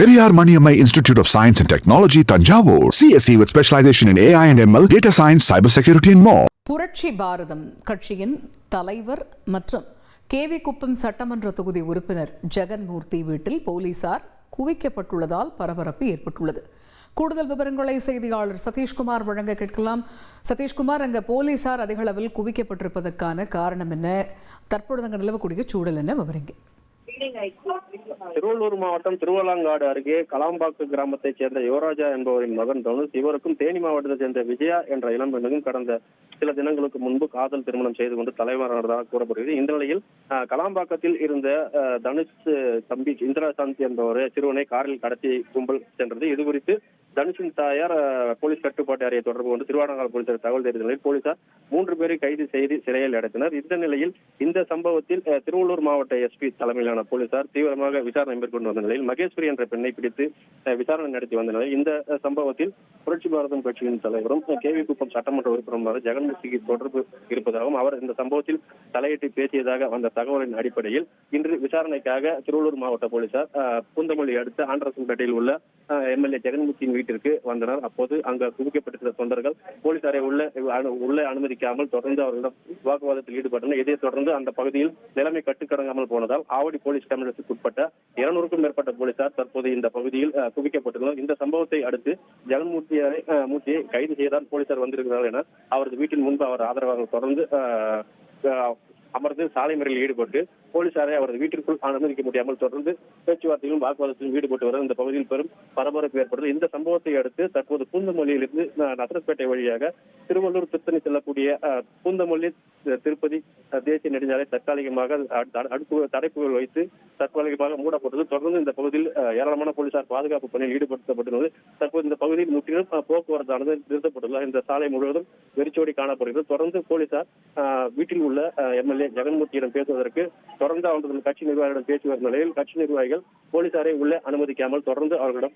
Periyar Maniammai Institute of Science and Technology, Tanjavur. CSE with specialization in AI and ML, data science, cybersecurity and more. புரட்சி பாரதம் கட்சியின் தலைவர் மற்றும் KV குப்பம் சட்டமன்ற தொகுதி உறுப்பினர் ஜெகன்மூர்த்தி வீட்டில் போலீசார் குவிக்கப்பட்டுள்ளதால் பரபரப்பு ஏற்பட்டுள்ளது. கூடுதல் விவரங்களை செய்தியாளர் சதீஷ்குமார் வழங்க கேட்கலாம். சதீஷ்குமார், அங்க போலீசார் அதிக அளவில் குவிக்கப்பட்டிருப்பதற்கான காரணம் என்ன? தற்பொழுது அங்கு நிலவக்கூடிய சூழல் என்ன? விவரிங்க. திருவள்ளூர் மாவட்டம் திருவள்ளாங்காடு அருகே கலாம்பாக்கு கிராமத்தைச் சேர்ந்த யுவராஜா என்பவரின் மகன் தனுஷ் இவருக்கும் தேனி மாவட்டத்தைச் சேர்ந்த விஜயா என்ற இளம்பெண்ணுக்கும் கடந்த சில தினங்களுக்கு முன்பு காதல் திருமணம் செய்து கொண்டு தலைவரானதாக கூறப்படுகிறது. இந்த நிலையில் கலாம்பாக்கத்தில் இருந்த தனுஷ் தம்பி இந்திராசாந்தி என்பவர் சிறுவனை காரில் கடத்தி கும்பல் சென்றது. இது குறித்து தனுஷின் தாயார் போலீஸ் கட்டுப்பாட்டு அறையை தொடர்பு கொண்டு திருவாரங்காடு போலீசார் தகவல் தெரிவித்த நிலையில் போலீசார் 3 பேரை கைது செய்து சிறையில் அடைத்தனர். இந்த நிலையில் இந்த சம்பவத்தில் திருவள்ளூர் மாவட்ட எஸ்பி தலைமையிலான போலீசார் தீவிரமாக விசாரணை மேற்கொண்டு வந்த நிலையில் மகேஸ்வரி என்ற பெண்ணை பிடித்து விசாரணை நடத்தி வந்த நிலையில் இந்த சம்பவத்தில் புரட்சி பாரதம் கட்சியின் தலைவரும் கேவி குப்பம் சட்டமன்ற உறுப்பினருமான ஜெகன்மூர்த்திக்கு தொடர்பு இருப்பதாகவும் அவர் இந்த சம்பவத்தில் தலையிட்டு பேசியதாக வந்த தகவலின் அடிப்படையில் இன்று விசாரணைக்காக திருவள்ளூர் மாவட்ட போலீசார் பூந்தமல்லி அடுத்த ஆண்டரசன்பேட்டையில் உள்ள எம்எல்ஏ ஜெகன்மூர்த்தியின் வீட்டிற்கு வந்தனர். அப்போது அங்கு குவிக்கப்பட்டிருந்த தொண்டர்கள் போலீசாரை உள்ளே அனுமதிக்காமல் தொடர்ந்து அவர்களிடம் வாக்குவாதத்தில் ஈடுபட்டனர். இதைத் தொடர்ந்து அந்த பகுதியில் நிலைமை கட்டுக்கடங்காமல் போனதால் ஆவடி போலீஸ் கமிஷனருக்கு உட்பட்ட 200க்கும் மேற்பட்ட போலீசார் தற்போது இந்த பகுதியில் குவிக்கப்பட்டுள்ளனர். இந்த சம்பவத்தை அடுத்து ஜெகன்மூர்த்தியை கைது செய்தால் போலீசார் வந்திருக்கிறார்கள் என அவரது வீட்டின் முன்பு அவர் ஆதரவாளர்கள் தொடர்ந்து அமர்ந்து சாலை மறியலில் ஈடுபட்டு போலீசாரை அவரது வீட்டிற்குள் அனுமதிக்க முடியாமல் தொடர்ந்து பேச்சுவார்த்தையிலும் வாக்குவாதத்திலும் ஈடுபட்டு வர இந்த பகுதியில் பெரும் பரபரப்பு ஏற்பட்டது. இந்த சம்பவத்தை அடுத்து தற்போது பூந்தமல்லியிலிருந்து நசரத்பேட்டை வழியாக திருவள்ளூர் திருத்தணி செல்லக்கூடிய பூந்தமல்லி திருப்பதி தேசிய நெடுஞ்சாலை தற்காலிகமாக தடைப்புகள் வைத்து தற்காலிகமாக மூடப்பட்டது. தொடர்ந்து இந்த பகுதியில் ஏராளமான போலீசார் பாதுகாப்பு பணியில் ஈடுபடுத்தப்பட்டுள்ளது. தற்போது இந்த பகுதியில் முற்றிலும் போக்குவரத்தானது நிறுத்தப்பட்டுள்ளது. இந்த சாலை முழுவதும் வெறிச்சோடி காணப்படுகிறது. தொடர்ந்து போலீசார் வீட்டில் உள்ள எம்எல்ஏ ஜெகன்மூர்த்தியிடம் பேசுவதற்கு தொடர்ந்து அவர்கள் கட்சி நிர்வாகிகளிடம் பேசி வரும் நிலையில் கட்சி நிர்வாகிகள் போலீசாரை உள்ளே அனுமதிக்காமல் தொடர்ந்து அவர்களிடம்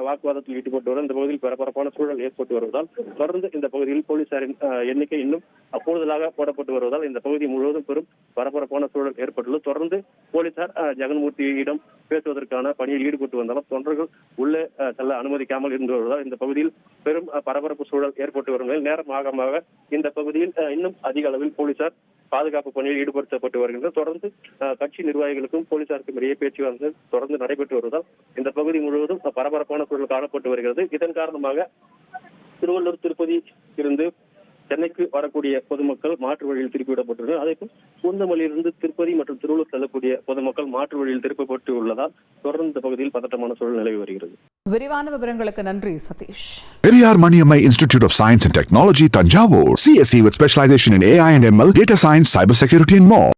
வாக்குவாதத்தில் ஈடுபட்டு வரும் இந்த பகுதியில் பரபரப்பான சூழல் ஏற்பட்டு வருவதால் தொடர்ந்து இந்த பகுதியில் போலீசாரின் எண்ணிக்கை இன்னும் கூடுதலாக போடப்பட்டு வருவதால் இந்த பகுதி முழுவதும் பெரும் பரபரப்பான சூழல் ஏற்பட்டுள்ளது. தொடர்ந்து போலீசார் ஜெகன்மூர்த்தியிடம் பேசுவதற்கான பணியில் ஈடுபட்டு வந்தாலும் தொண்டர்கள் உள்ளே செல்ல அனுமதிக்காமல் இருந்து வருவதால் இந்த பகுதியில் பெரும் பரபரப்பு சூழல் ஏற்பட்டு வரும் நிலையில் நேரமாக இந்த பகுதியில் இன்னும் அதிக அளவில் போலீசார் பாதுகாப்பு பணியில் ஈடுபடுத்தப்பட்டு வருகின்றனர். தொடர்ந்து கட்சி நிர்வாகிகளுக்கும் போலீசாருக்கும் இடையே பேச்சுவார்த்தை தொடர்ந்து நடைபெற்று வருவதால் இந்த பகுதி முழுவதும் பரபரப்பான சூழல் காணப்பட்டு வருகிறது. இதன் காரணமாக திருவள்ளூர் திருப்பதி இருந்து சென்னைக்கு வரக்கூடிய பொதுமக்கள் மாற்று வழியில் திருப்பிவிடப்பட்டுள்ளனர். அதேபோல் பூந்தமல்லியிலிருந்து திருப்பதி மற்றும் திருவள்ளூர் செல்லக்கூடிய பொதுமக்கள் மாற்று வழியில் திருப்பப்பட்டு உள்ளதால் தொடர்ந்து இந்த பகுதியில் பதட்டமான சூழல் நிலவி வருகிறது. விரிவான விவரங்களுக்கு நன்றி Satish. Periyar Maniammai Institute of Science and Technology, Tanjavur. CSE with specialization in AI and ML, data science, cybersecurity and more.